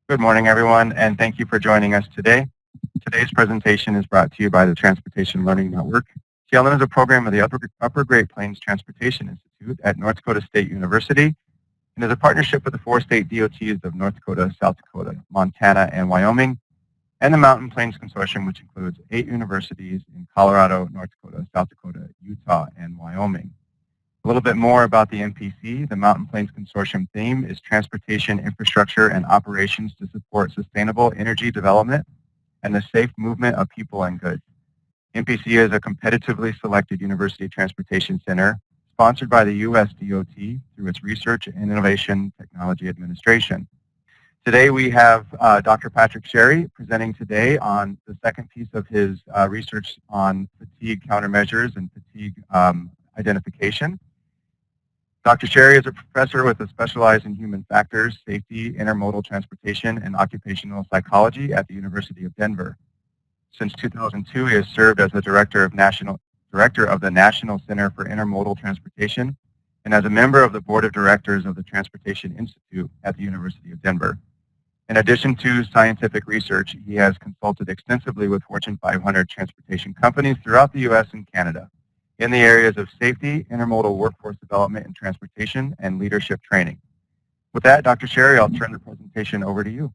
Good morning, everyone, and thank you for joining us today. Today's presentation is brought to you by the Transportation Learning Network. TLN is a program of the Upper Great Plains Transportation Institute at North Dakota State University and is a partnership with the 4 state DOTs of North Dakota, South Dakota, Montana, and Wyoming, and the Mountain Plains Consortium, which includes 8 universities in Colorado, North Dakota, South Dakota, Utah, and Wyoming. A little bit more about the MPC. The Mountain Plains Consortium theme is transportation infrastructure and operations to support sustainable energy development and the safe movement of people and goods. MPC is a competitively selected university transportation center sponsored by the U.S. DOT through its Research and Innovation Technology Administration. Today we have Dr. Patrick Sherry presenting today on the second piece of his research on fatigue countermeasures and fatigue identification. Dr. Sherry is a professor with a specialized in human factors, safety, intermodal transportation, and occupational psychology at the University of Denver. Since 2002, he has served as the director of the National Center for Intermodal Transportation and as a member of the board of directors of the Transportation Institute at the University of Denver. In addition to scientific research, he has consulted extensively with Fortune 500 transportation companies throughout the U.S. and Canada in the areas of safety, intermodal workforce development and transportation, and leadership training. With that, Dr. Sherry, I'll turn the presentation over to you.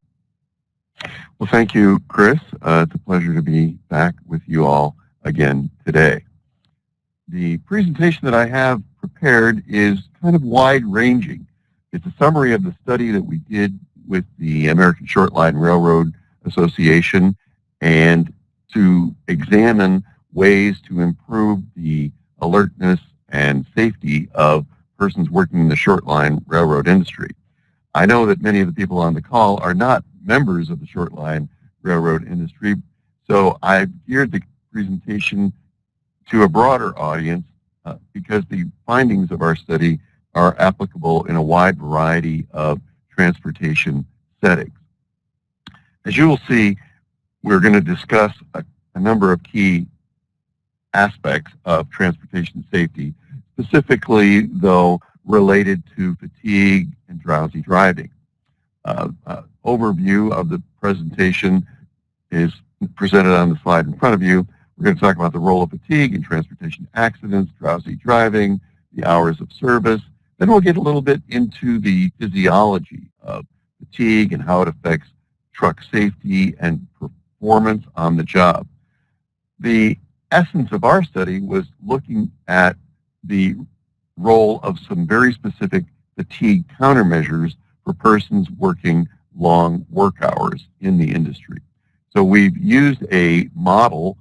Well, thank you, Chris. It's a pleasure to be back with you all again today. The presentation that I have prepared is kind of wide-ranging. It's a summary of the study that we did with the American Short Line Railroad Association and to examine ways to improve the alertness and safety of persons working in the short line railroad industry. I know that many of the people on the call are not members of the short line railroad industry, so I've geared the presentation to a broader audience because the findings of our study are applicable in a wide variety of transportation settings. As you will see, we're going to discuss a number of key aspects of transportation safety, specifically, though, related to fatigue and drowsy driving. Overview of the presentation is presented on the slide in front of you. We're going to talk about the role of fatigue in transportation accidents, drowsy driving, the hours of service. Then we'll get a little bit into the physiology of fatigue and how it affects truck safety and performance on the job. The essence of our study was looking at the role of some very specific fatigue countermeasures for persons working long work hours in the industry. So we've used a model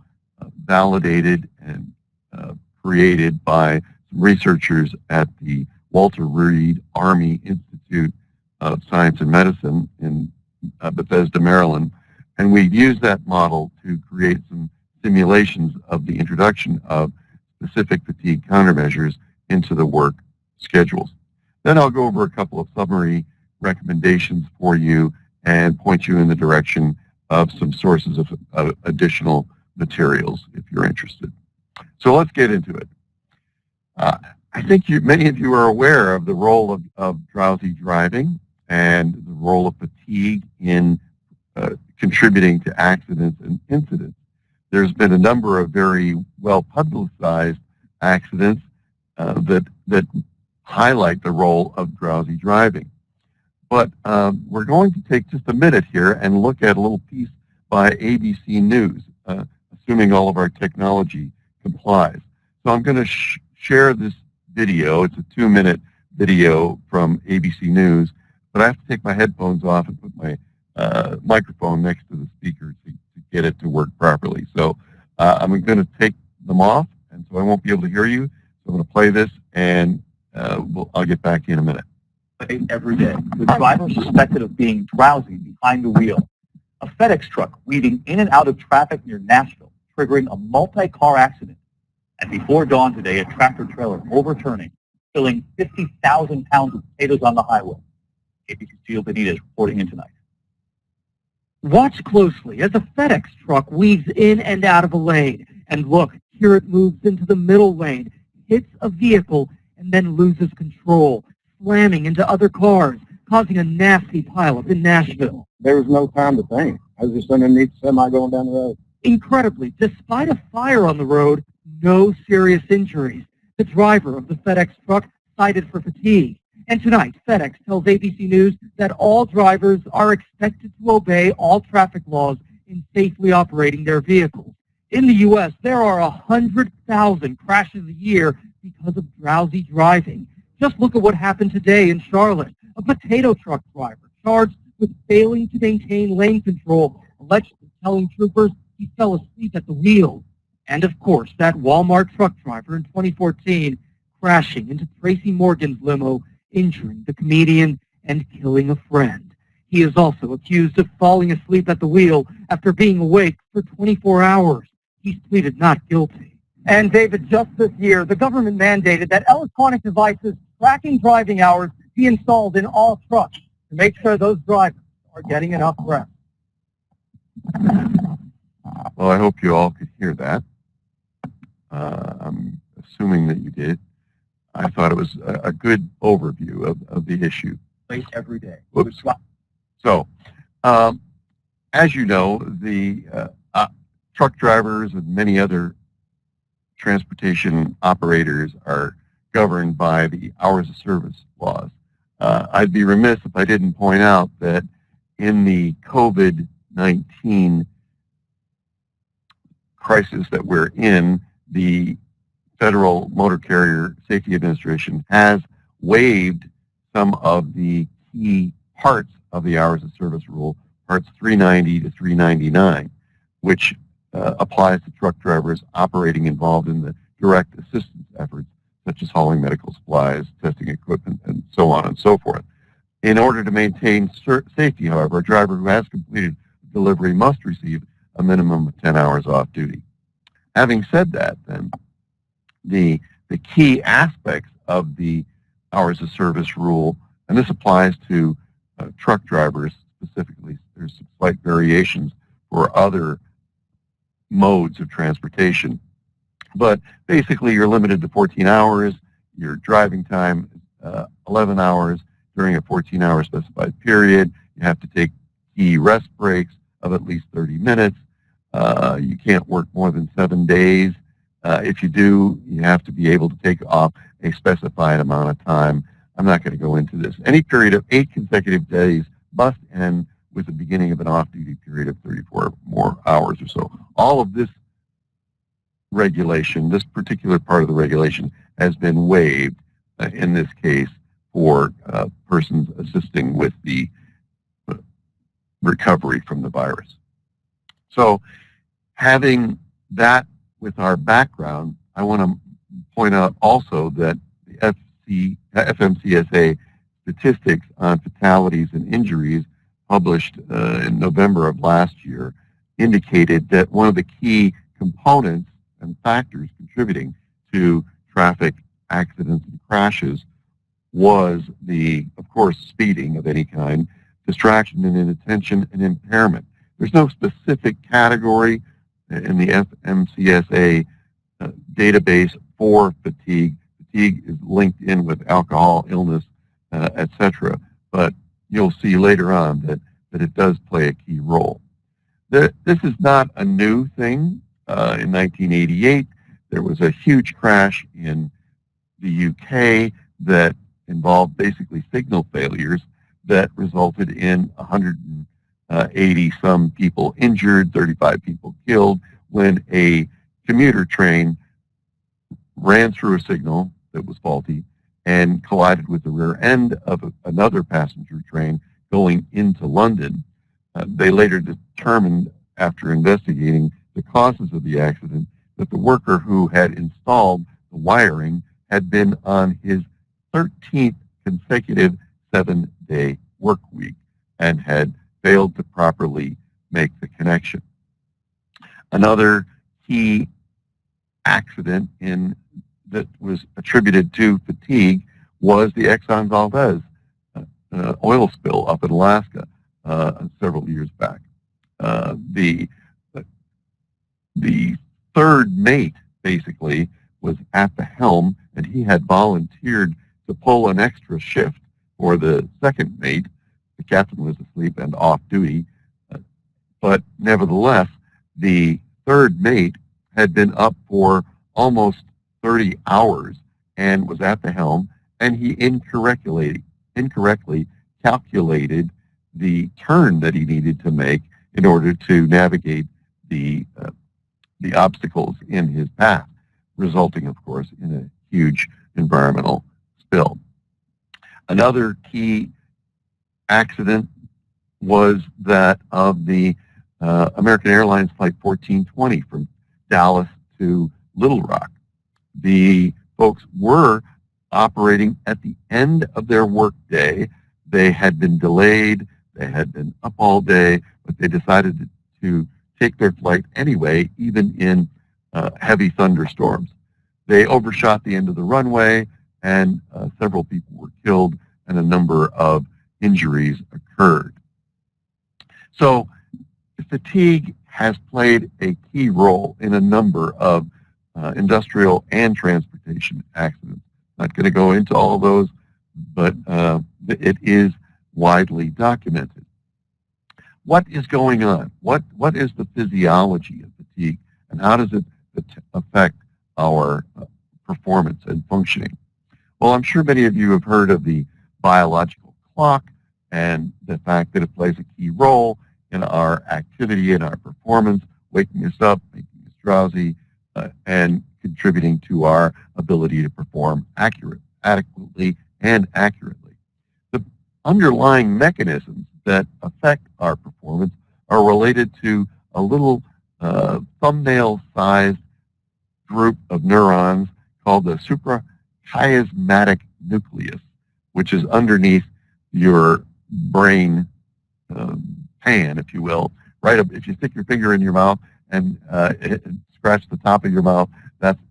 validated and created by some researchers at the Walter Reed Army Institute of Science and Medicine in Bethesda, Maryland. And we've used that model to create some simulations of the introduction of specific fatigue countermeasures into the work schedules. Then I'll go over a couple of summary recommendations for you and point you in the direction of some sources of additional materials if you're interested. So let's get into it. I think many of you are aware of the role of drowsy driving and the role of fatigue in contributing to accidents and incidents. There's been a number of very well-publicized accidents that highlight the role of drowsy driving. But we're going to take just a minute here and look at a little piece by ABC News, assuming all of our technology complies. So I'm going to share this video. It's a 2-minute video from ABC News, but I have to take my headphones off and put my microphone next to the speaker to get it to work properly. So I'm going to take them off, and so I won't be able to hear you. So I'm going to play this, and I'll get back in a minute. Every day, the driver suspected of being drowsy behind the wheel. A FedEx truck weaving in and out of traffic near Nashville, triggering a multi-car accident. And before dawn today, a tractor-trailer overturning, spilling 50,000 pounds of potatoes on the highway. ABC's Gio Benitez reporting in tonight. Watch closely as a FedEx truck weaves in and out of a lane. And look, here it moves into the middle lane, hits a vehicle, and then loses control, slamming into other cars, causing a nasty pileup in Nashville. There was no time to think. I was just underneath the semi going down the road. Incredibly, despite a fire on the road, no serious injuries. The driver of the FedEx truck cited for fatigue. And tonight, FedEx tells ABC News that all drivers are expected to obey all traffic laws in safely operating their vehicles. In the U.S., there are 100,000 crashes a year because of drowsy driving. Just look at what happened today in Charlotte. A potato truck driver charged with failing to maintain lane control, allegedly telling troopers he fell asleep at the wheel. And of course, that Walmart truck driver in 2014 crashing into Tracy Morgan's limo, injuring the comedian and killing a friend. He is also accused of falling asleep at the wheel after being awake for 24 hours. He's pleaded not guilty. And David, just this year, the government mandated that electronic devices tracking driving hours be installed in all trucks to make sure those drivers are getting enough rest. Well, I hope you all could hear that. I'm assuming that you did. I thought it was a good overview of the issue. Every day. Whoops. So, as you know, the truck drivers and many other transportation operators are governed by the hours of service laws. I'd be remiss if I didn't point out that in the COVID-19 crisis that we're in, the Federal Motor Carrier Safety Administration has waived some of the key parts of the hours of service rule, parts 390 to 399, which applies to truck drivers operating involved in the direct assistance efforts, such as hauling medical supplies, testing equipment, and so on and so forth. In order to maintain safety, however, a driver who has completed delivery must receive a minimum of 10 hours off duty. Having said that, then, the key aspects of the hours of service rule, and this applies to truck drivers specifically, there's some slight variations for other modes of transportation, but basically you're limited to 14 hours, your driving time is 11 hours during a 14-hour specified period, you have to take key rest breaks of at least 30 minutes, you can't work more than 7 days. If you do, you have to be able to take off a specified amount of time. I'm not going to go into this. Any period of 8 consecutive days must end with the beginning of an off-duty period of 34 more hours or so. All of this regulation, this particular part of the regulation, has been waived in this case for persons assisting with the recovery from the virus. So having that with our background, I want to point out also that the FMCSA statistics on fatalities and injuries published in November of last year indicated that one of the key components and factors contributing to traffic accidents and crashes was of course, speeding of any kind, distraction and inattention, and impairment. There's no specific category in the FMCSA database for fatigue. Fatigue is linked in with alcohol, illness, etc. But you'll see later on that it does play a key role. This is not a new thing. In 1988, there was a huge crash in the UK that involved basically signal failures that resulted in 180-some people injured, 35 people killed, when a commuter train ran through a signal that was faulty and collided with the rear end of another passenger train going into London. They later determined, after investigating the causes of the accident, that the worker who had installed the wiring had been on his 13th consecutive 7-day work week and had failed to properly make the connection. Another key accident that was attributed to fatigue was the Exxon Valdez oil spill up in Alaska several years back. The third mate basically was at the helm, and he had volunteered to pull an extra shift for the second mate. The captain was asleep and off duty, but nevertheless, the third mate had been up for almost 30 hours and was at the helm, and he incorrectly calculated the turn that he needed to make in order to navigate the obstacles in his path, resulting, of course, in a huge environmental spill. Another key accident was that of the American Airlines Flight 1420 from Dallas to Little Rock. The folks were operating at the end of their workday. They had been delayed. They had been up all day, but they decided to take their flight anyway, even in heavy thunderstorms. They overshot the end of the runway, and several people were killed, and a number of injuries occurred. So fatigue has played a key role in a number of industrial and transportation accidents. Not going to go into all of those, but it is widely documented. What is going on? What is the physiology of fatigue, and how does it affect our performance and functioning? Well, I'm sure many of you have heard of the biological clock and the fact that it plays a key role in our activity and our performance, waking us up, making us drowsy, and contributing to our ability to perform adequately and accurately. The underlying mechanisms that affect our performance are related to a little thumbnail-sized group of neurons called the suprachiasmatic nucleus, which is underneath your brain pan, if you will. Right up, if you stick your finger in your mouth and scratch the top of your mouth,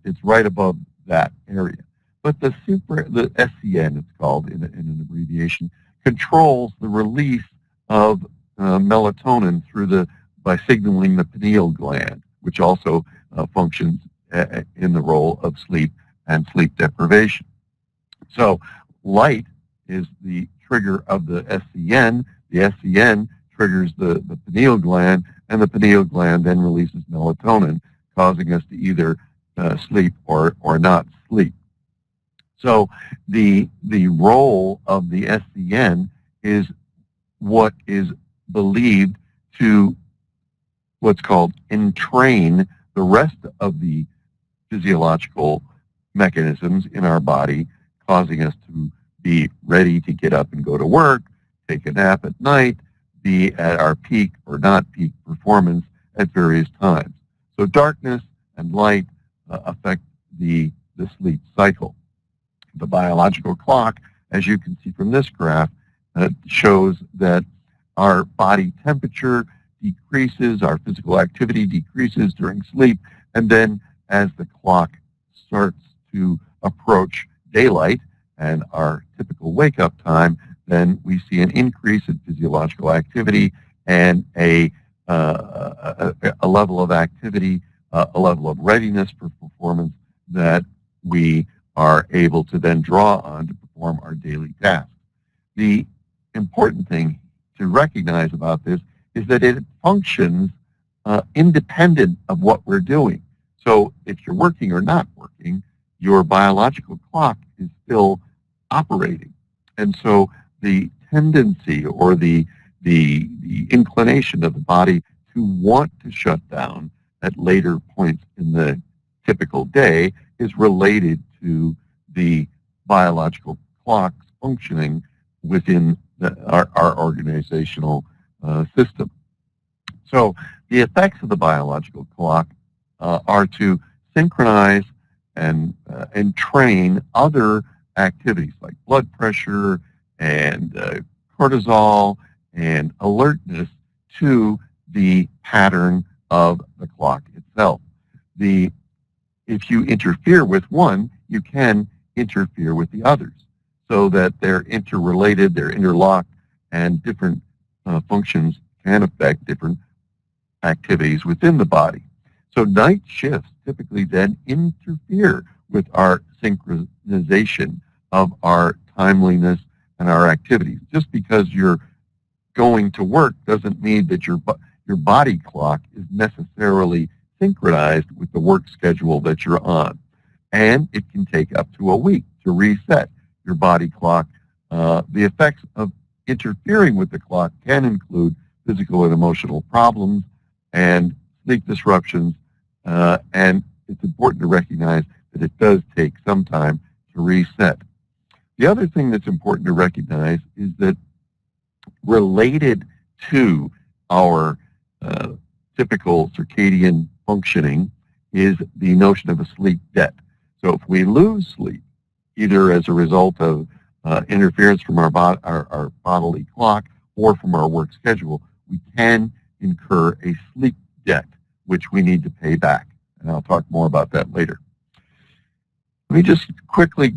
it's right above that area. But the SCN, it's called in an abbreviation, controls the release of melatonin by signaling the pineal gland, which also functions in the role of sleep and sleep deprivation. So light is the trigger of the SCN. The SCN triggers the pineal gland, and the pineal gland then releases melatonin, causing us to either sleep or not sleep. So the role of the SCN is what is believed to what's called entrain the rest of the physiological mechanisms in our body, causing us to be ready to get up and go to work, take a nap at night, be at our peak or not peak performance at various times. So darkness and light affect the sleep cycle. The biological clock, as you can see from this graph, shows that our body temperature decreases, our physical activity decreases during sleep, and then as the clock starts to approach daylight and our typical wake-up time, then we see an increase in physiological activity and a level of activity, a level of readiness for performance that we are able to then draw on to perform our daily tasks. The important thing to recognize about this is that it functions independent of what we're doing. So if you're working or not working, your biological clock is still operating. And so the tendency or the inclination of the body to want to shut down at later points in the typical day is related to the biological clocks functioning within our organizational system. So the effects of the biological clock are to synchronize and train other activities like blood pressure and cortisol and alertness to the pattern of the clock itself. If you interfere with one, you can interfere with the others so that they're interrelated, they're interlocked, and different functions can affect different activities within the body. So night shifts typically then interfere with our synchronization of our timeliness and our activities. Just because you're going to work doesn't mean that your body clock is necessarily synchronized with the work schedule that you're on. And it can take up to a week to reset your body clock. The effects of interfering with the clock can include physical and emotional problems and sleep disruptions, and it's important to recognize that it does take some time to reset. The other thing that's important to recognize is that related to our typical circadian functioning is the notion of a sleep debt. So if we lose sleep, either as a result of interference from our bodily clock or from our work schedule, we can incur a sleep debt, which we need to pay back. And I'll talk more about that later. Let me just quickly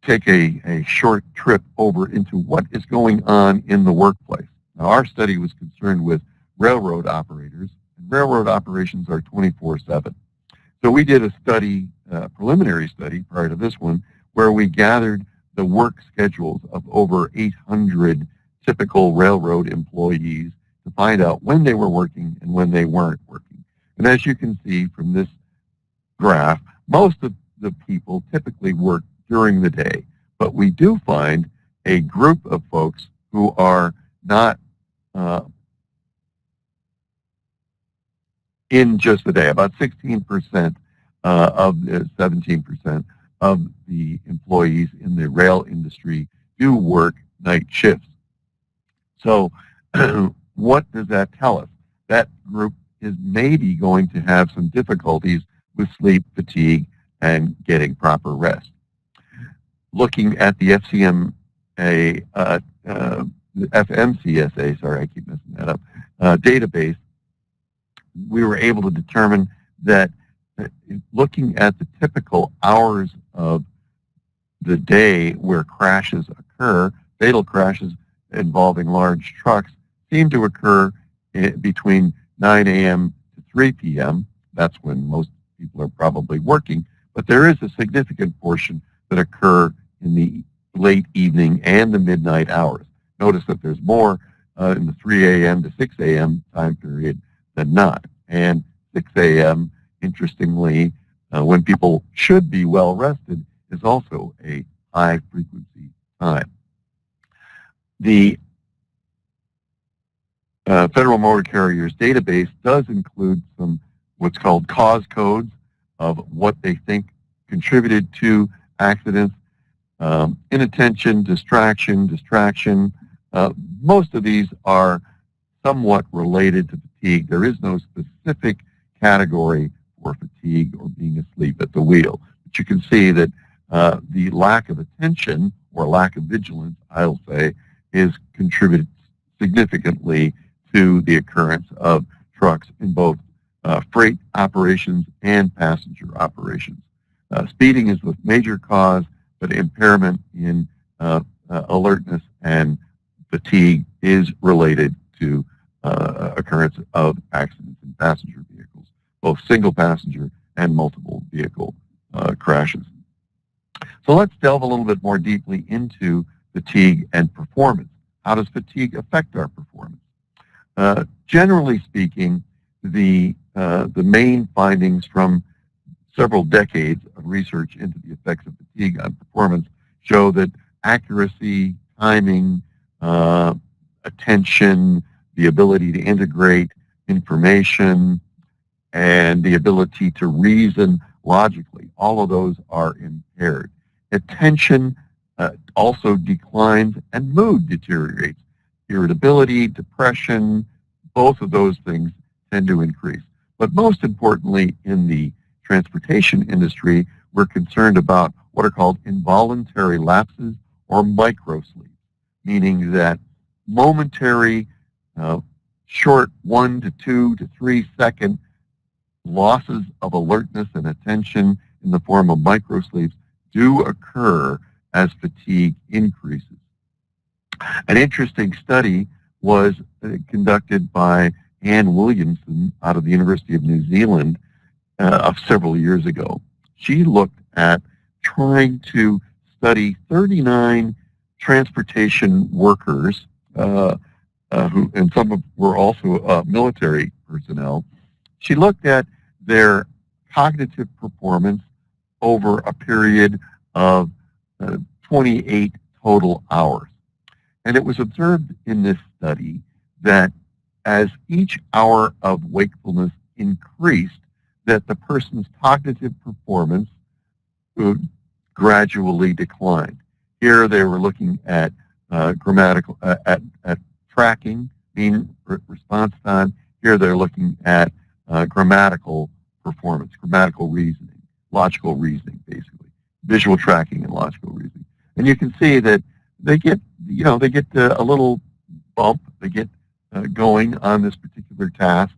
take a short trip over into what is going on in the workplace. Now, our study was concerned with railroad operators, and railroad operations are 24/7. So we did a study, preliminary study prior to this one, where we gathered the work schedules of over 800 typical railroad employees to find out when they were working and when they weren't working. And as you can see from this graph, most of the people typically work during the day, but we do find a group of folks who are not in just the day. About 16% of the 17% of the employees in the rail industry do work night shifts. So what does that tell us? That group is maybe going to have some difficulties with sleep, fatigue, and getting proper rest. Looking at the FMCSA, sorry, I keep messing that up, database, we were able to determine that looking at the typical hours of the day where crashes occur, fatal crashes involving large trucks, seem to occur between 9 a.m. to 3 p.m. That's when most people are probably working, but there is a significant portion that occur in the late evening and the midnight hours. Notice that there's more in the 3 a.m. to 6 a.m. time period than not. And 6 a.m., interestingly, when people should be well rested, is also a high frequency time. The Federal Motor Carriers database does include some what's called cause codes of what they think contributed to accidents. Inattention, distraction. Most of these are somewhat related to fatigue. There is no specific category for fatigue or being asleep at the wheel. But you can see that the lack of attention or lack of vigilance, I'll say, is contributed significantly to the occurrence of trucks in both freight operations and passenger operations. Speeding is the major cause, but impairment in alertness and fatigue is related to occurrence of accidents in passenger vehicles, both single passenger and multiple vehicle crashes. So let's delve a little bit more deeply into fatigue and performance. How does fatigue affect our performance? Generally speaking, the main findings from several decades of research into the effects of fatigue on performance show that accuracy, timing, attention, the ability to integrate information, and the ability to reason logically, all of those are impaired. Attention also declines and mood deteriorates. Irritability, depression, both of those things tend to increase. But most importantly, in the transportation industry, we're concerned about what are called involuntary lapses or microsleep, meaning that momentary, short 1 to 2 to 3 second losses of alertness and attention in the form of microsleeps do occur as fatigue increases. An interesting study was conducted by Anne Williamson out of the University of New Zealand several years ago. She looked at trying to study 39 transportation workers, who, and some were also military personnel. She looked at their cognitive performance over a period of 28 total hours. And it was observed in this study that as each hour of wakefulness increased, that the person's cognitive performance would gradually decline. Here they were looking at grammatical, at tracking, mean response time. Here they're looking at grammatical performance, grammatical reasoning, logical reasoning, basically, visual tracking and logical reasoning. And you can see that they get, they get a little bump, they get going on this particular task,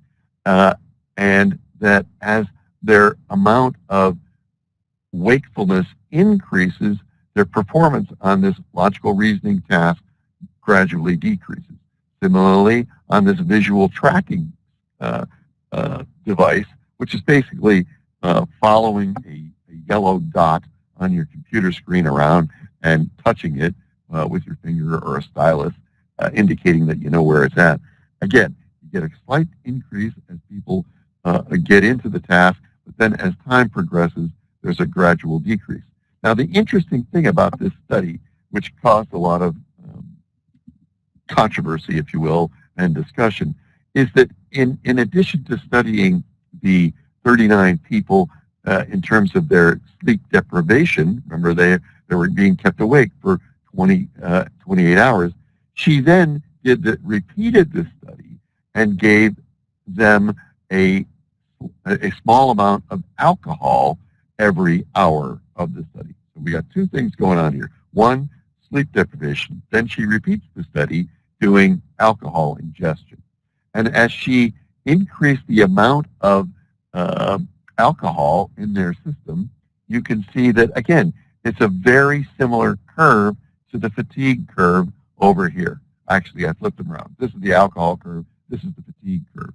and that as their amount of wakefulness increases, their performance on this logical reasoning task gradually decreases. Similarly, on this visual tracking device, which is basically following a yellow dot on your computer screen around and touching it with your finger or a stylus, indicating that you know where it's at. Again, you get a slight increase as people get into the task, but then as time progresses, there's a gradual decrease. Now, the interesting thing about this study, which caused a lot of controversy, if you will, and discussion, is that in addition to studying the 39 people in terms of their sleep deprivation, remember they were being kept awake for 28 hours, she then repeated this study and gave them a small amount of alcohol every hour of the study. So we got two things going on here. One, sleep deprivation. Then she repeats the study doing alcohol ingestion. And as she increased the amount of alcohol in their system, you can see that, again, it's a very similar curve to the fatigue curve over here. Actually, I flipped them around. This is the alcohol curve. This is the fatigue curve.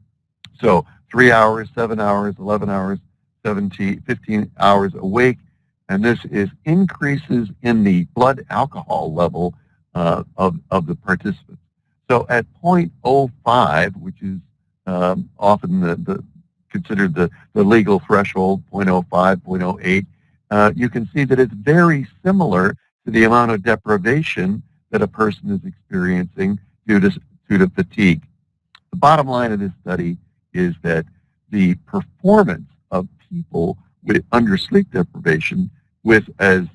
So 3 hours, 7 hours, 11 hours, 17, 15 hours awake, and this is increases in the blood alcohol level of the participants. So at 0.05, which is often considered the legal threshold, 0.05, 0.08, you can see that it's very similar to the amount of deprivation that a person is experiencing due to fatigue. The bottom line of this study is that the performance of people under sleep deprivation with as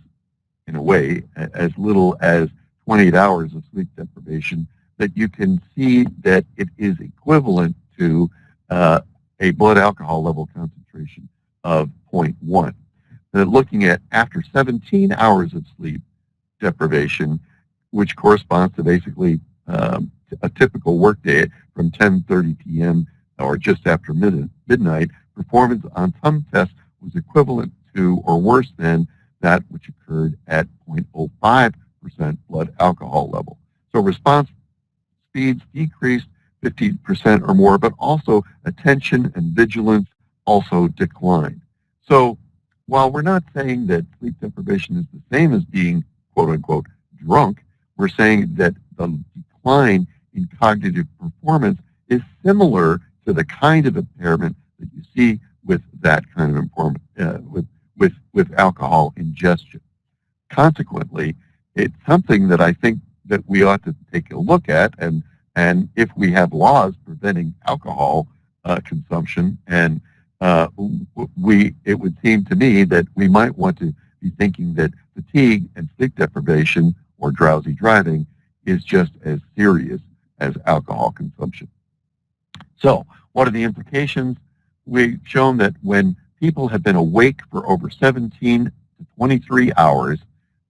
little as 28 hours of sleep deprivation, that you can see that it is equivalent to a blood alcohol level concentration of 0.1. Looking at after 17 hours of sleep deprivation, which corresponds to basically a typical workday from 10:30 p.m. or just after midnight, performance on some tests was equivalent to or worse than that which occurred at 0.05% blood alcohol level. So response speeds decreased 50% or more, but also attention and vigilance also declined. So while we're not saying that sleep deprivation is the same as being, quote unquote, drunk, we're saying that the decline in cognitive performance is similar to the kind of impairment that you see with that kind of impairment, with alcohol ingestion. Consequently, it's something that I think that we ought to take a look at, and if we have laws preventing alcohol consumption, and it would seem to me that we might want to be thinking that fatigue and sleep deprivation or drowsy driving is just as serious as alcohol consumption. So what are the implications? We've shown that when people have been awake for over 17 to 23 hours,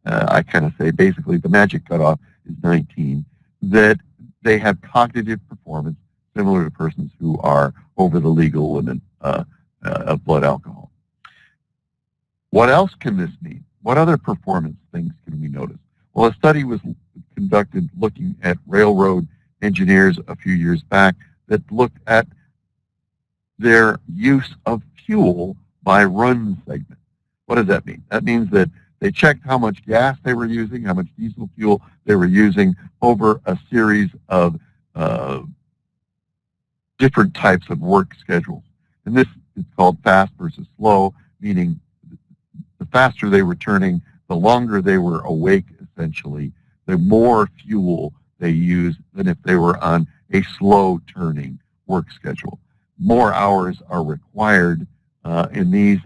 I kind of say basically the magic cutoff is 19, that they have cognitive performance similar to persons who are over the legal limit of blood alcohol. What else can this mean? What other performance things can we notice? Well, a study was conducted looking at railroad engineers a few years back that looked at their use of fuel by run segment. What does that mean? That means that They checked how much gas they were using, how much diesel fuel they were using over a series of different types of work schedules. And this is called fast versus slow, meaning the faster they were turning, the longer they were awake, essentially, the more fuel they used than if they were on a slow-turning work schedule. More hours are required in these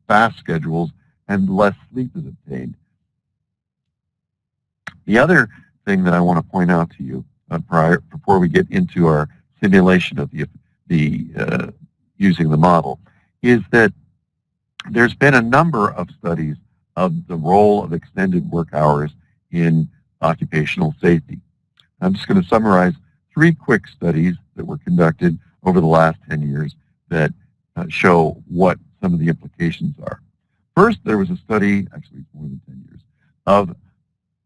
fast schedules, and less sleep is obtained. The other thing that I want to point out to you before we get into our simulation of the using the model is that there's been a number of studies of the role of extended work hours in occupational safety. I'm just going to summarize 3 quick studies that were conducted over the last 10 years that show what some of the implications are. First, there was a study, actually it's more than 10 years, of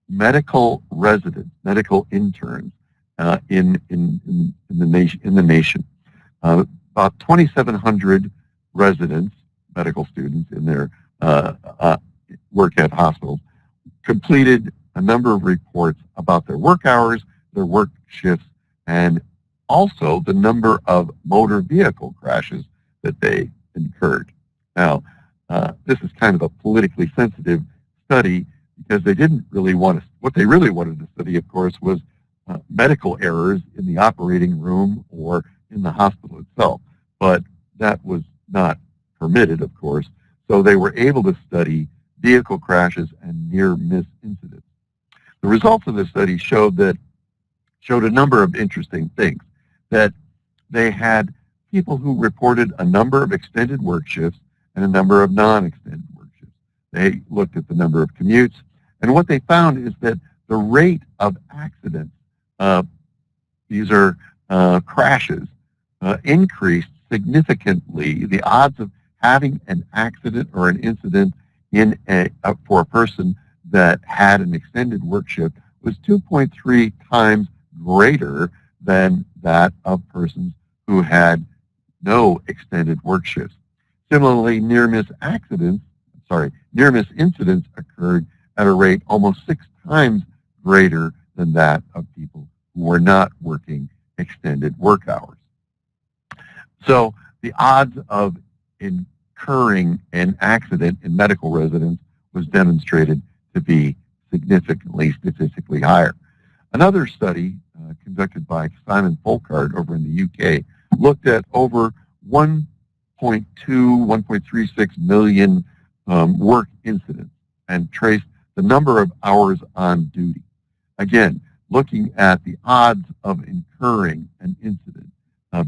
medical residents, medical interns in the nation. About 2,700 residents, medical students in their work at hospitals, completed a number of reports about their work hours, their work shifts, and also the number of motor vehicle crashes that they incurred. Now, this is kind of a politically sensitive study because they didn't really want to, what they really wanted to study, of course, was medical errors in the operating room or in the hospital itself. But that was not permitted, of course, so they were able to study vehicle crashes and near-miss incidents. The results of this study showed a number of interesting things, that they had people who reported a number of extended work shifts and a number of non-extended work shifts. They looked at the number of commutes, and what they found is that the rate of accidents, these are crashes, increased significantly. The odds of having an accident or an incident for a person that had an extended work shift was 2.3 times greater than that of persons who had no extended work shifts. Similarly, near-miss incidents occurred at a rate almost 6 times greater than that of people who were not working extended work hours. So the odds of incurring an accident in medical residents was demonstrated to be significantly statistically higher. Another study conducted by Simon Folkard over in the UK looked at over 1.36 million work incidents and traced the number of hours on duty. Again, looking at the odds of incurring an incident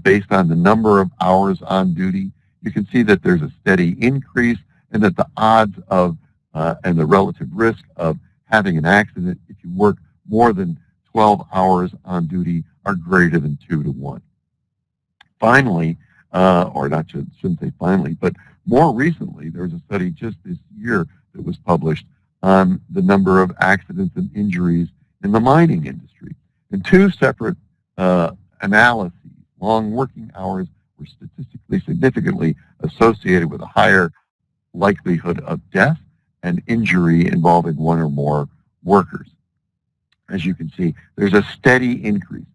based on the number of hours on duty, you can see that there's a steady increase and that the odds of and the relative risk of having an accident if you work more than 12 hours on duty are greater than 2 to 1. Finally, or not, shouldn't say finally, but more recently, there was a study just this year that was published on the number of accidents and injuries in the mining industry. In 2 separate analyses, long working hours were statistically significantly associated with a higher likelihood of death and injury involving 1 or more workers. As you can see, there's a steady increase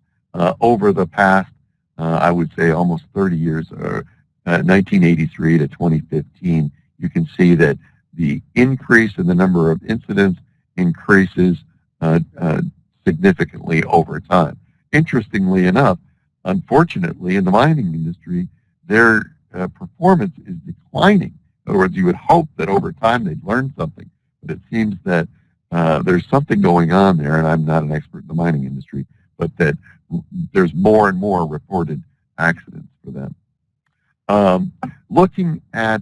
over the past, I would say, almost 30 years, 1983 to 2015. You can see that the increase in the number of incidents increases significantly over time. Interestingly enough, unfortunately, in the mining industry, their performance is declining. In other words, you would hope that over time they'd learn something, but it seems that there's something going on there, and I'm not an expert in the mining industry, but that there's more and more reported accidents for them. Looking at,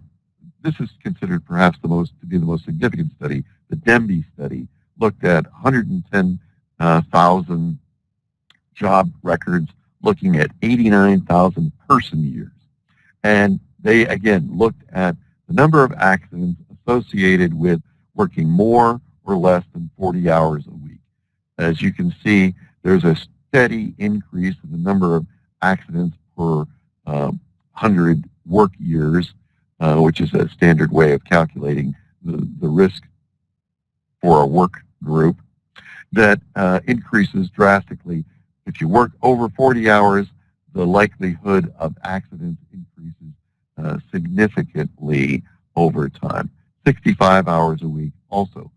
this is considered perhaps to be the most significant study, the Demby study, looked at 110,000 job records, looking at 89,000 person years. And they, again, looked at the number of accidents associated with working more or less than 40 hours a week. As you can see, there's a steady increase in the number of accidents per 100 work years, which is a standard way of calculating the risk for a work group that increases drastically. If you work over 40 hours, the likelihood of accidents increases significantly over time. 65 hours a week also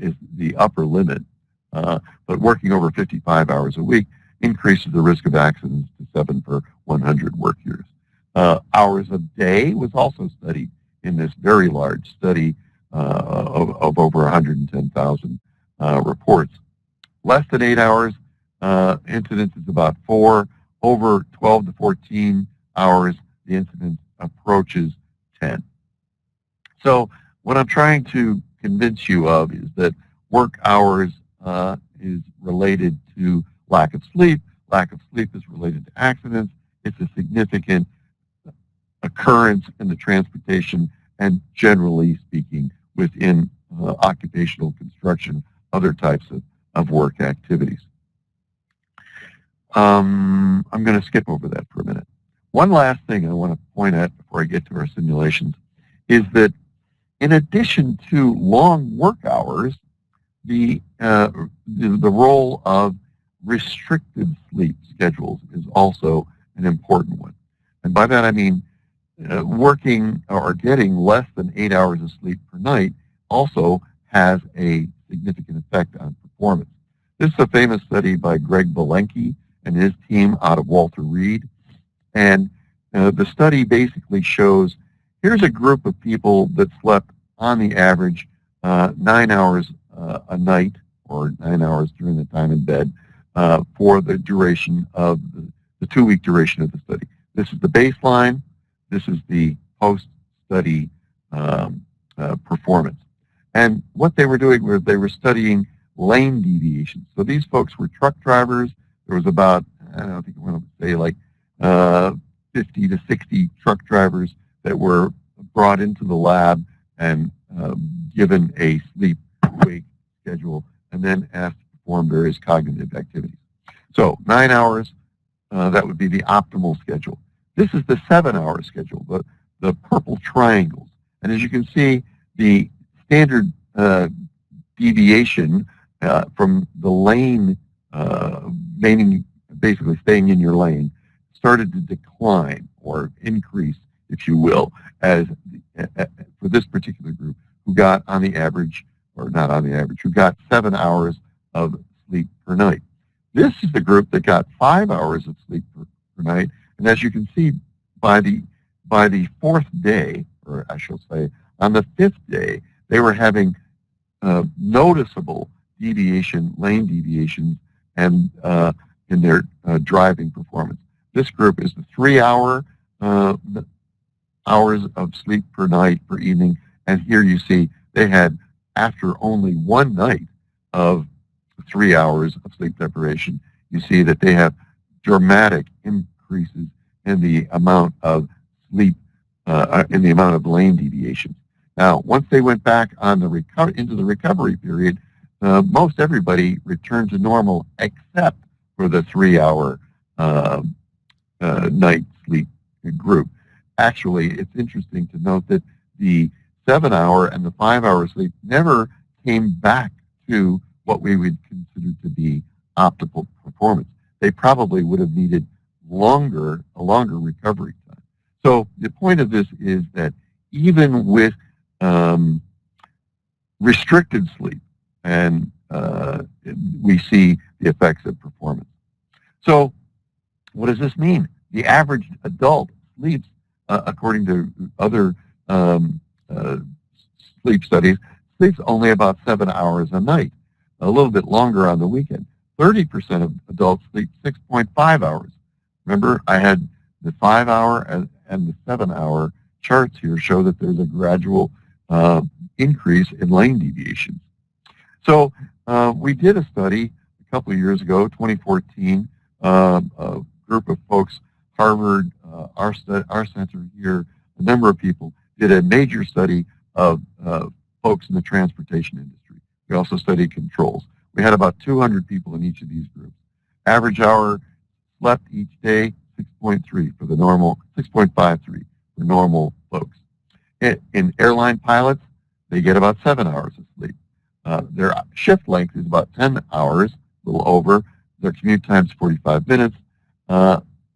is the upper limit, but working over 55 hours a week increases the risk of accidents to 7 per 100 work years. Hours a day was also studied in this very large study of over 110,000 reports. Less than 8 hours, incidence is about 4. Over 12 to 14 hours, the incidence approaches 10. So what I'm trying to convince you of is that work hours is related to lack of sleep. Lack of sleep is related to accidents. It's a significant occurrence in the transportation and, generally speaking, within occupational construction, other types of work activities. I'm going to skip over that for a minute. One last thing I want to point out before I get to our simulations is that in addition to long work hours, the role of restricted sleep schedules is also an important one. And by that I mean working or getting less than 8 hours of sleep per night also has a significant effect on performance. This is a famous study by Greg Belenke and his team out of Walter Reed. And the study basically shows here's a group of people that slept on the average 9 hours a night, or 9 hours during the time in bed, for the duration of the 2-week duration of the study. This is the baseline. This is the post-study performance. And what they were doing was they were studying lane deviations. So these folks were truck drivers. There was about, I don't know, I think I want to say like 50 to 60 truck drivers that were brought into the lab and given a sleep-wake schedule and then asked to perform various cognitive activities. So 9 hours, that would be the optimal schedule. This is the 7-hour schedule, the purple triangles. And as you can see, the standard deviation from the lane, basically staying in your lane, started to decline or increase, if you will, as for this particular group who got on the average, or not on the average, who got 7 hours of sleep per night. This is the group that got 5 hours of sleep per night, and as you can see, by the 4th day, or I shall say, on the 5th day, they were having noticeable deviation, lane deviations, and in their driving performance. This group is the 3 hours of sleep per night per evening, and here you see they had, after only one night of 3 hours of sleep deprivation, you see that they have dramatic increases in the amount of sleep, in the amount of lane deviations. Now, once they went back on the into the recovery period, most everybody returned to normal except for the 3-hour night sleep group. Actually, it's interesting to note that the 7-hour and the 5-hour sleep never came back to what we would consider to be optimal performance. They probably would have needed a longer recovery time. So the point of this is that even with restricted sleep, and we see the effects of performance. So what does this mean? The average adult sleeps, according to other sleep studies, sleeps only about 7 hours a night, a little bit longer on the weekend. 30% of adults sleep 6.5 hours. Remember, I had the 5-hour and the 7-hour charts here show that there's a gradual increase in lane deviations. So we did a study a couple of years ago, 2014, a group of folks, Harvard, our center here, a number of people, did a major study of folks in the transportation industry. We also studied controls. We had about 200 people in each of these groups. Average hour slept each day, 6.3 for the normal, 6.53 for normal folks. In airline pilots, they get about 7 hours of sleep. Their shift length is about 10 hours, a little over. Their commute time is 45 minutes.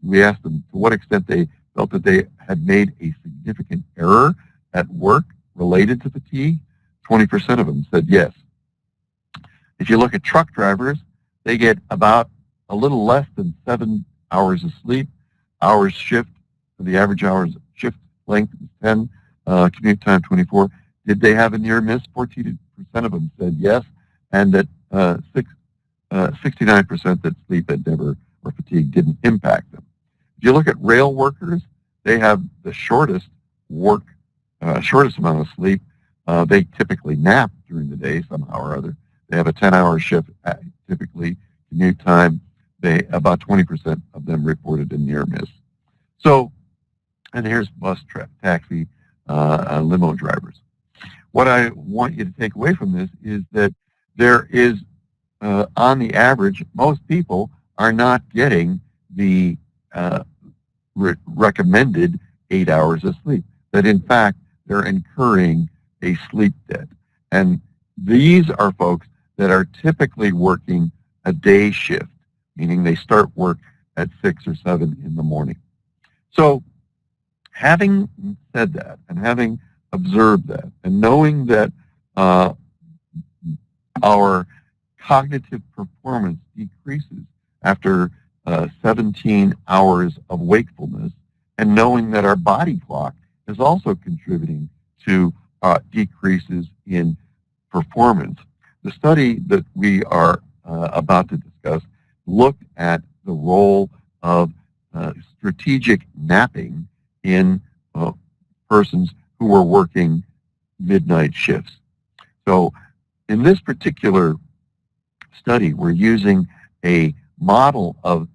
We asked them to what extent they felt that they had made a significant error at work related to fatigue. 20% of them said yes. If you look at truck drivers, they get about a little less than 7 hours of sleep. Hours shift, the average hours shift length is 10, commute time 24. Did they have a near miss? 14% of them said yes, and that 69% that sleep had never, or fatigue didn't impact them. If you look at rail workers, they have the shortest amount of sleep. They typically nap during the day somehow or other. They have a 10-hour shift, typically commute time. About 20% of them reported a near miss. So, and here's bus, taxi, limo drivers. What I want you to take away from this is that there is, on the average, most people are not getting the recommended 8 hours of sleep. That in fact, they're incurring a sleep debt. And these are folks that are typically working a day shift, meaning they start work at 6 or 7 in the morning. So having said that and having observed that and knowing that our cognitive performance decreases after 17 hours of wakefulness, and knowing that our body clock is also contributing to decreases in performance, the study that we are about to discuss looked at the role of strategic napping in persons who were working midnight shifts. So in this particular study, we're using a model of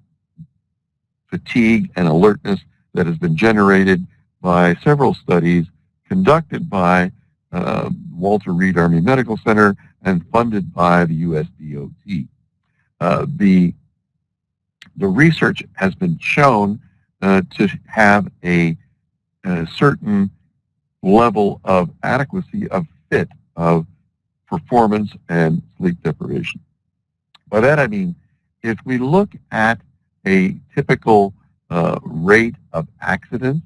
fatigue and alertness that has been generated by several studies conducted by Walter Reed Army Medical Center and funded by the U.S. DOT. The research has been shown to have a certain level of adequacy of fit of performance and sleep deprivation. By that I mean, if we look at a typical rate of accidents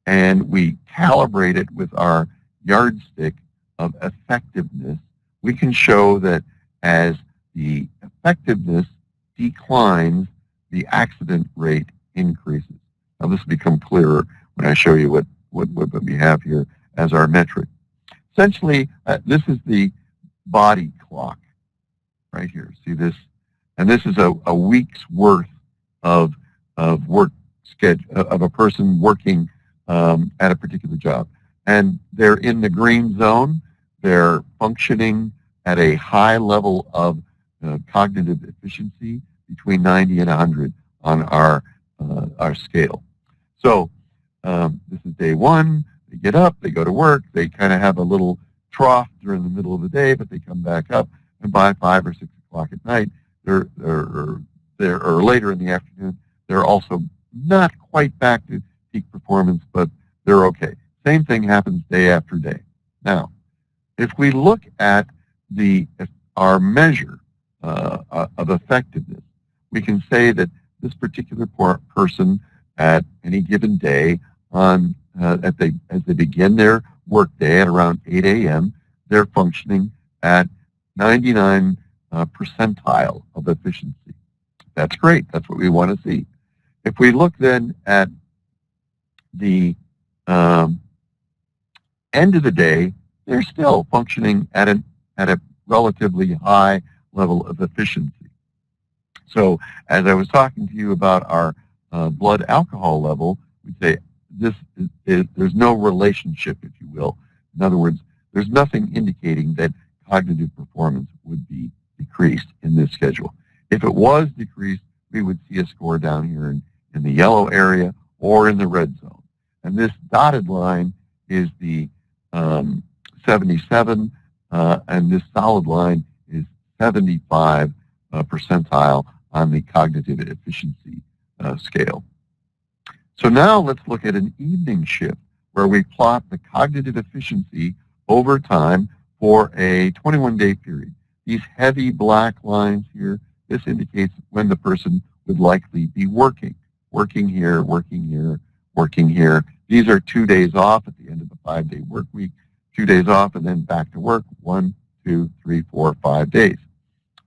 and we calibrate it with our yardstick of effectiveness, we can show that as the effectiveness declines, the accident rate increases. Now this will become clearer when I show you what we have here as our metric. Essentially, this is the body clock right here. See this? And this is a week's worth of work schedule of a person working at a particular job. And they're in the green zone. They're functioning at a high level of cognitive efficiency between 90 and 100 on our scale. So this is day one. They get up, they go to work, they kind of have a little trough during the middle of the day, but they come back up, and by 5 or 6 o'clock at night, or later in the afternoon, they're also not quite back to peak performance, but they're okay. Same thing happens day after day. Now, if we look at our measure of effectiveness, we can say that this particular person at any given day as they begin their work day at around 8 a.m., they're functioning at 99 percentile of efficiency. That's great. That's what we want to see. If we look then at the end of the day, they're still functioning at a relatively high level of efficiency. So as I was talking to you about our blood alcohol level, we'd say there's no relationship, if you will. In other words, there's nothing indicating that cognitive performance would be decreased in this schedule. If it was decreased, we would see a score down here in the yellow area or in the red zone. And this dotted line is the 77, and this solid line is 75 percentile on the cognitive efficiency scale. So now let's look at an evening shift where we plot the cognitive efficiency over time for a 21-day period. These heavy black lines here, this indicates when the person would likely be working. Working here, working here, working here. These are 2 days off at the end of the 5-day work week, 2 days off, and then back to work, 1, 2, 3, 4, 5 days.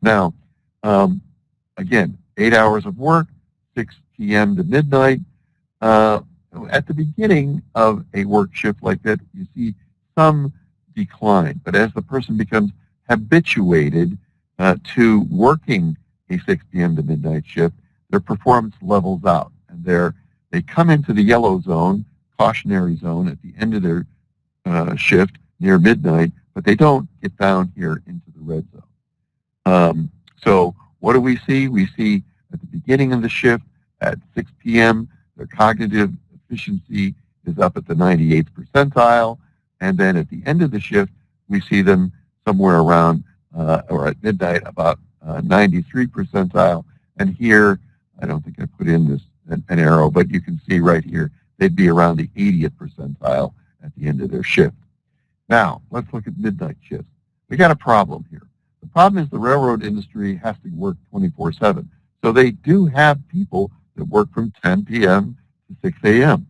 Now, again, 8 hours of work, 6 p.m. to midnight. At the beginning of a work shift like that, you see some decline, but as the person becomes habituated to working a 6 p.m. to midnight shift, their performance levels out, and they come into the yellow zone, cautionary zone, at the end of their shift near midnight, but they don't get down here into the red zone. So what do we see? We see at the beginning of the shift at 6 p.m., their cognitive efficiency is up at the 98th percentile, and then at the end of the shift, we see them somewhere around, or at midnight, about 93 percentile. And here, I don't think I put in this an arrow, but you can see right here, they'd be around the 80th percentile at the end of their shift. Now, let's look at midnight shifts. We got a problem here. The problem is the railroad industry has to work 24/7. So they do have people that work from 10 p.m. to 6 a.m.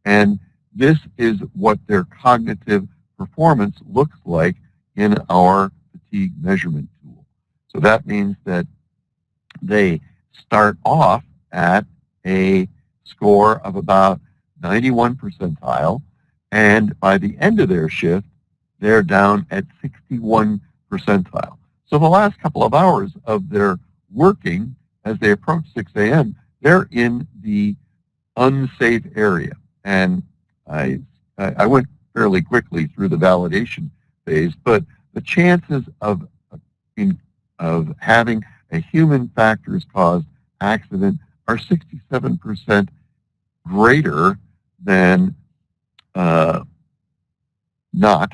And this is what their cognitive performance looks like in our fatigue measurement tool. So that means that they start off at a score of about 91 percentile, and by the end of their shift, they're down at 61 percentile. So the last couple of hours of their working, as they approach 6 a.m., they're in the unsafe area. And I went fairly quickly through the validation phase, but the chances of having a human factors caused accident are 67% greater than not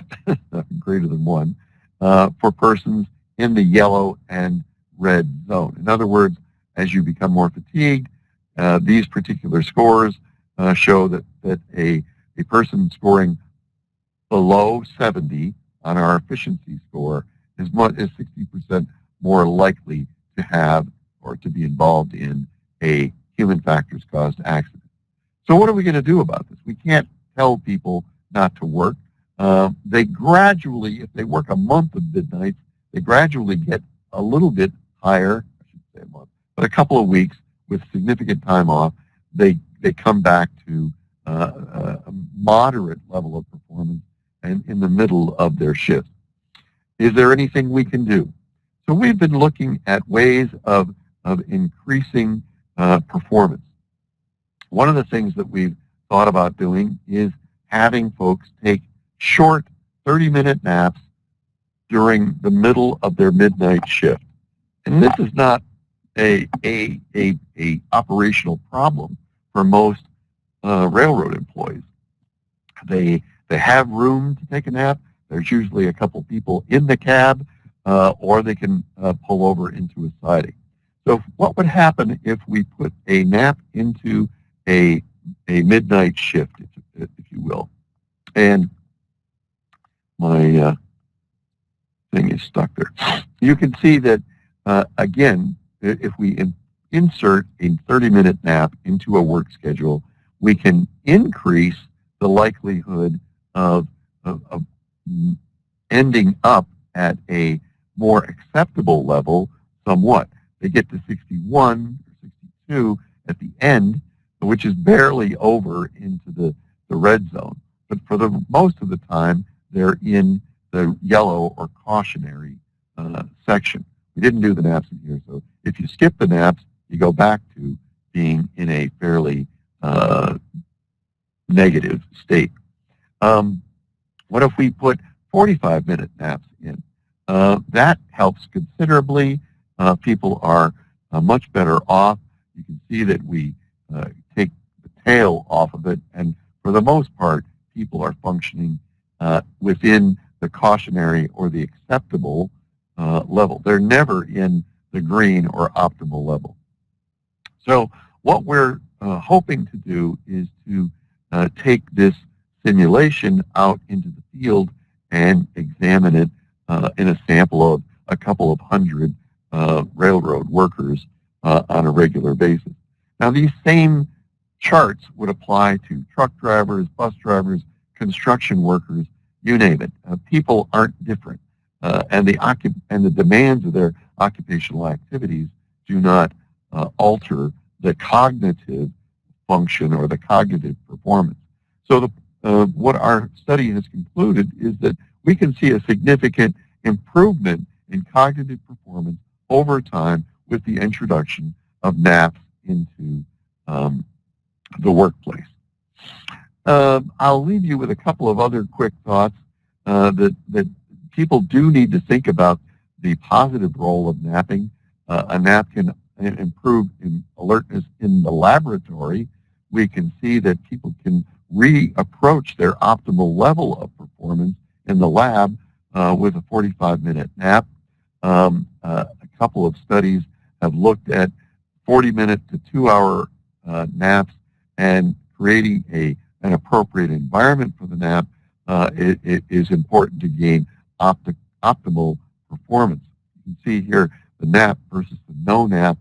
greater than 1 for persons in the yellow and red zone. In other words, as you become more fatigued, these particular scores show that a person scoring below 70 on our efficiency score is 60% more likely to have or to be involved in a human factors caused accident. So what are we going to do about this? We can't tell people not to work. They gradually, if they work a month of midnights, they gradually get a little bit higher, I should say a month, but a couple of weeks with significant time off, they come back to a moderate level of performance and in the middle of their shift. Is there anything we can do? So we've been looking at ways of increasing performance. One of the things that we've thought about doing is having folks take short 30-minute naps during the middle of their midnight shift. And this is not a operational problem for most railroad employees. They have room to take a nap. There's usually a couple people in the cab, or they can pull over into a siding. So what would happen if we put a nap into a midnight shift, if you will? And my thing is stuck there. You can see that, again, if we insert a 30-minute nap into a work schedule, we can increase the likelihood of ending up at a more acceptable level somewhat. They get to 61 or 62 at the end, which is barely over into the red zone. But for the most of the time, they're in the yellow or cautionary section. We didn't do the naps in here, so if you skip the naps, you go back to being in a fairly negative state. What if we put 45-minute naps in? That helps considerably. People are much better off. You can see that we take the tail off of it, and for the most part, people are functioning within the cautionary or the acceptable level. They're never in the green or optimal level. So what we're hoping to do is to take this simulation out into the field and examine it in a sample of a couple of hundred railroad workers on a regular basis. Now, these same charts would apply to truck drivers, bus drivers, construction workers, you name it. People aren't different, and the demands of their occupational activities do not alter the cognitive function or the cognitive performance. So what our study has concluded is that we can see a significant improvement in cognitive performance over time with the introduction of naps into the workplace. I'll leave you with a couple of other quick thoughts that people do need to think about the positive role of napping. A nap can improve in alertness in the laboratory. We can see that people can reapproach their optimal level of performance in the lab with a 45-minute nap. A couple of studies have looked at 40-minute to 2-hour naps, and creating an appropriate environment for the nap it is important to gain optimal performance. You can see here the nap versus the no nap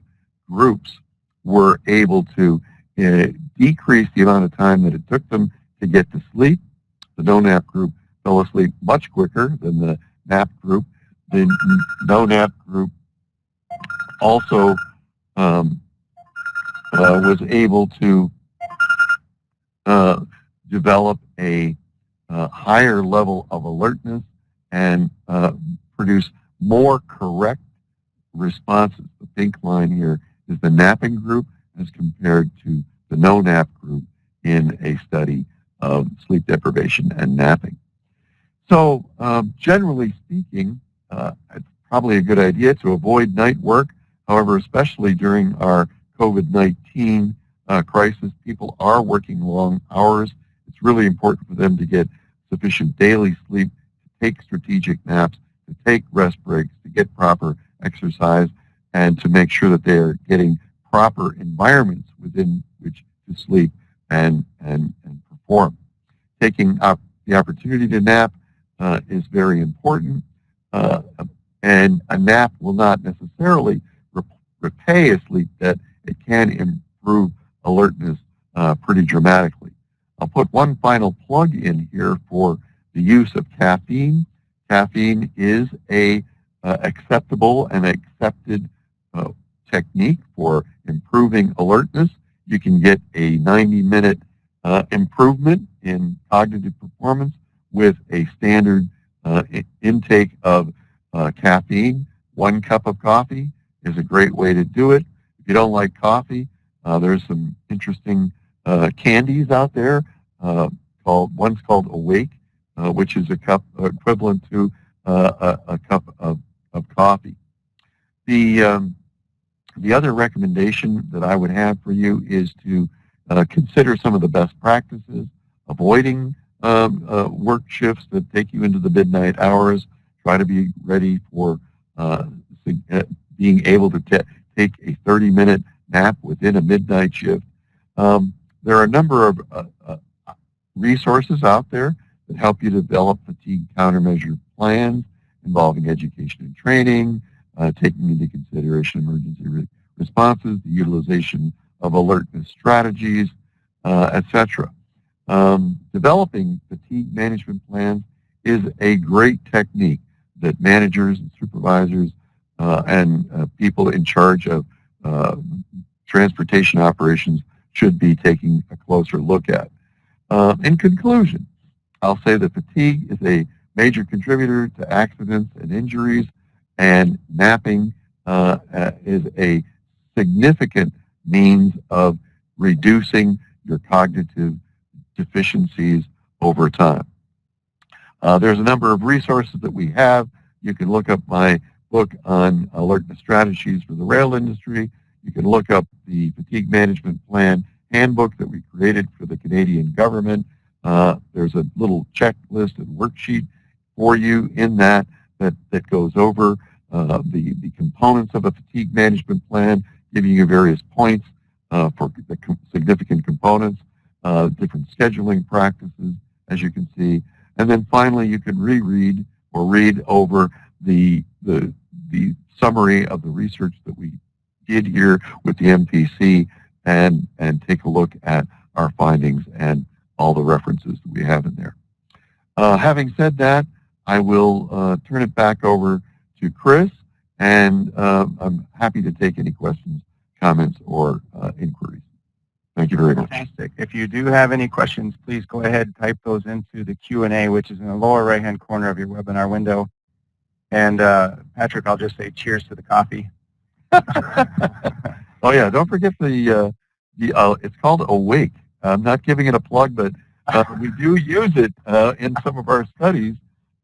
groups were able to decrease the amount of time that it took them to get to sleep. The no nap group fell asleep much quicker than the nap group. The no nap group also was able to develop a higher level of alertness and produce more correct responses. The pink line here is the napping group as compared to the no nap group in a study of sleep deprivation and napping. So generally speaking, it's probably a good idea to avoid night work. However, especially during our COVID-19 crisis, people are working long hours. It's really important for them to get sufficient daily sleep, to take strategic naps, to take rest breaks, to get proper exercise, and to make sure that they are getting proper environments within which to sleep and perform. Taking up the opportunity to nap is very important, and a nap will not necessarily repay a sleep debt. It can improve alertness pretty dramatically. I'll put one final plug in here for the use of caffeine. Caffeine is a acceptable and accepted technique for improving alertness. You can get a 90-minute improvement in cognitive performance with a standard intake of caffeine. 1 cup of coffee is a great way to do it. If you don't like coffee, there's some interesting candies out there. One's called Awake, which is a cup equivalent to a cup of coffee. The other recommendation that I would have for you is to consider some of the best practices, avoiding work shifts that take you into the midnight hours. Try to be ready for being able to take a 30-minute nap within a midnight shift. There are a number of resources out there that help you develop fatigue countermeasure plans involving education and training, taking into consideration emergency responses, the utilization of alertness strategies, etc. Developing fatigue management plans is a great technique that managers and supervisors and people in charge of transportation operations should be taking a closer look at. In conclusion, I'll say that fatigue is a major contributor to accidents and injuries, and napping is a significant means of reducing your cognitive deficiencies over time. There's a number of resources that we have. You can look up my book on alertness strategies for the rail industry. You can look up the fatigue management plan handbook that we created for the Canadian government. There's a little checklist and worksheet for you in that goes over the components of a fatigue management plan, giving you various points for the significant components, different scheduling practices, as you can see. And then finally, you can reread or read over the summary of the research that we did here with the MPC and take a look at our findings and all the references that we have in there. Having said that, I will turn it back over to Chris, and I'm happy to take any questions, comments, or inquiries. Thank you very much. Fantastic. If you do have any questions, please go ahead and type those into the Q&A, which is in the lower right-hand corner of your webinar window. And Patrick, I'll just say cheers to the coffee. Oh yeah, don't forget it's called Awake. I'm not giving it a plug, but we do use it in some of our studies.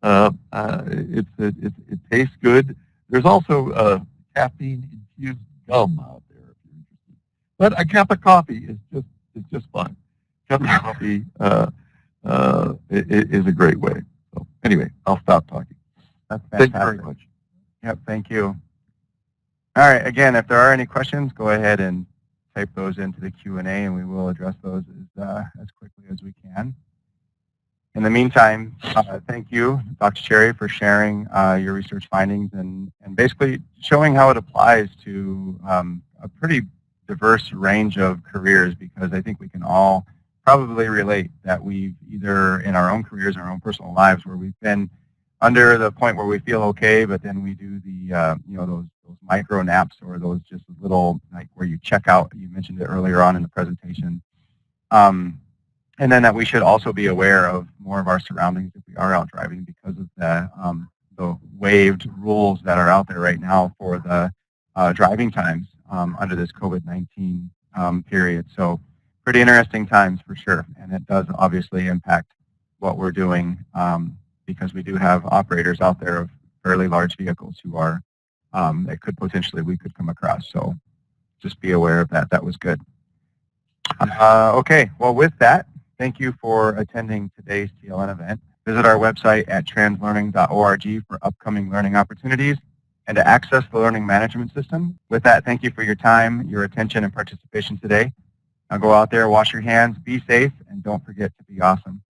It tastes good. There's also caffeine-infused gum out there if you're interested. But a cup of coffee is just fine. A cup of coffee is a great way. So anyway, I'll stop talking. That's fantastic. Thank you very much. Yep, thank you. All right, again, if there are any questions, go ahead and type those into the Q&A, and we will address those as quickly as we can. In the meantime, thank you, Dr. Cherry, for sharing your research findings and basically showing how it applies to a pretty diverse range of careers, because I think we can all probably relate that we've either in our own careers, our own personal lives, where we've been under the point where we feel okay, but then we do the, those micro naps or those just little, like where you check out. You mentioned it earlier on in the presentation. And then that we should also be aware of more of our surroundings if we are out driving, because of the waived rules that are out there right now for the driving times under this COVID-19 period. So pretty interesting times for sure. And it does obviously impact what we're doing, because we do have operators out there of fairly large vehicles who are, that could potentially, we could come across. So just be aware of that. That was good. Okay, well with that, thank you for attending today's TLN event. Visit our website at translearning.org for upcoming learning opportunities and to access the learning management system. With that, thank you for your time, your attention, and participation today. Now go out there, wash your hands, be safe, and don't forget to be awesome.